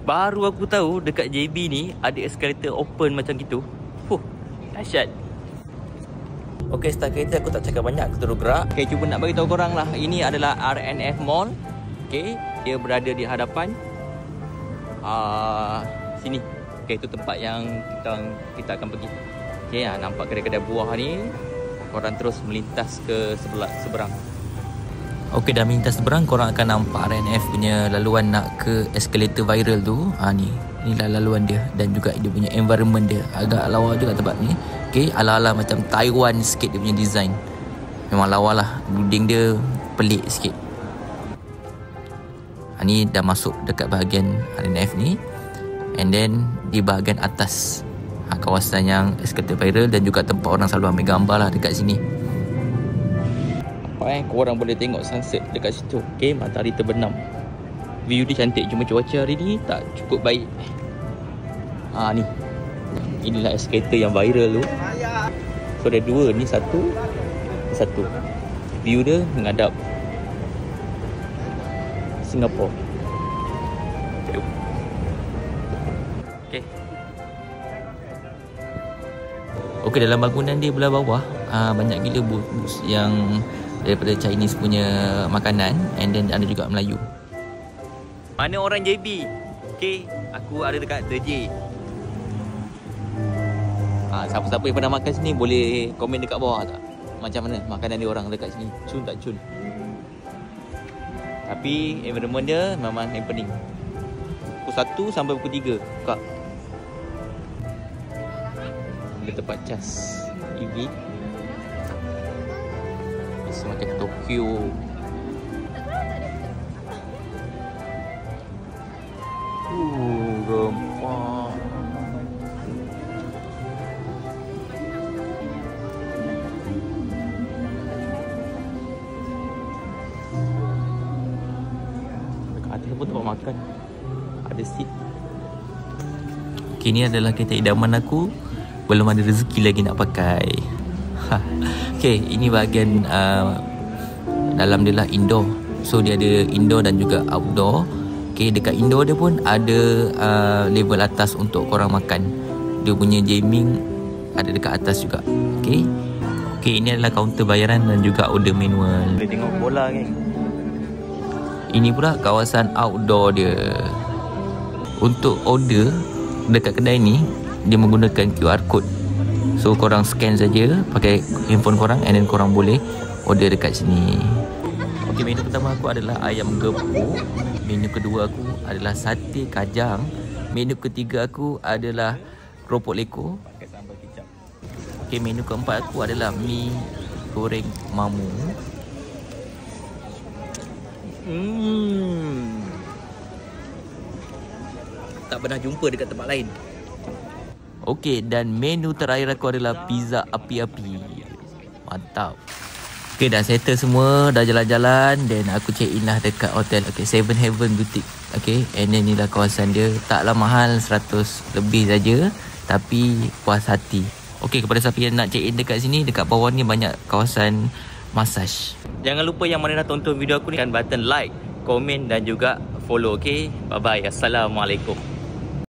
Baru aku tahu dekat JB ni ada eskalator open macam gitu. Dahsyat. Okay, start kereta aku tak cakap banyak, aku terus gerak. Okay, cuba nak bagi tahu korang lah. Ini adalah RNF Mall. Okay, dia berada di hadapan sini. Okay, itu tempat yang kita akan pergi. Okay, nampak kedai-kedai buah ni. Korang terus melintas ke seberang. Okay, dah melintas seberang, korang akan nampak RNF punya laluan nak ke eskalator viral tu. Inilah laluan dia. Dan juga dia punya environment dia agak lawa juga tempat ni. Okay, ala-ala macam Taiwan sikit dia punya design. Memang lawa lah. Building dia pelik sikit. Ni dah masuk dekat bahagian RNF ni. And then di bahagian atas kawasan yang eskalator viral dan juga tempat orang selalu ambil gambar lah dekat sini. Korang boleh tengok sunset dekat situ. Okay, matahari terbenam. View dia cantik, cuma cuaca hari ni tak cukup baik. Ni. Inilah eskalator yang viral tu. So ada dua, ni satu. View dia menghadap Singapura. Okay. Okay, dalam bangunan dia belah bawah banyak gila booth yang daripada Chinese punya makanan. And then ada juga Melayu. Mana orang JB? Okay, aku ada dekat The J. Siapa-siapa yang pernah makan sini boleh komen dekat bawah tak? Macam mana makanan dia orang dekat sini? Cun tak cun? Tapi environment dia memang yang pening. Pukul 1 sampai pukul 3 buka. Ada tempat cas EV. Macam Tokyo. Gempak. Dekat atas pun tempat makan. Ada seat. Okay, ni adalah kereta idaman aku. Belum ada rezeki lagi nak pakai. Okay, ini bahagian dalam dia lah indoor. So dia ada indoor dan juga outdoor. Okay, dekat indoor dia pun ada level atas untuk korang makan. Dia punya gaming ada dekat atas juga. Okay, ini adalah kaunter bayaran dan juga order manual. Boleh tengok bola kan. Ini pula kawasan outdoor dia. Untuk order dekat kedai ni, dia menggunakan QR code. So korang scan saja pakai handphone korang, and then korang boleh order dekat sini. Okay, menu pertama aku adalah ayam gepuk. Menu kedua aku adalah sate kajang. Menu ketiga aku adalah keropok leko pakai sambal kicap. Okay, menu keempat aku adalah mi goreng mamu. Tak pernah jumpa dekat tempat lain. Okey, dan menu terakhir aku adalah pizza api-api. Mantap. Okey, dah settle semua, dah jalan-jalan, dan aku check in lah dekat hotel. Okey, Seven Heaven Boutique. Okey, and then inilah kawasan dia. Taklah mahal, 100 lebih saja, tapi puas hati. Okey, kepada siapa yang nak check in dekat sini, dekat bawah ni banyak kawasan massage. Jangan lupa yang mana dah tonton video aku ni, tekan button like, komen dan juga follow. Okey, bye bye. Assalamualaikum.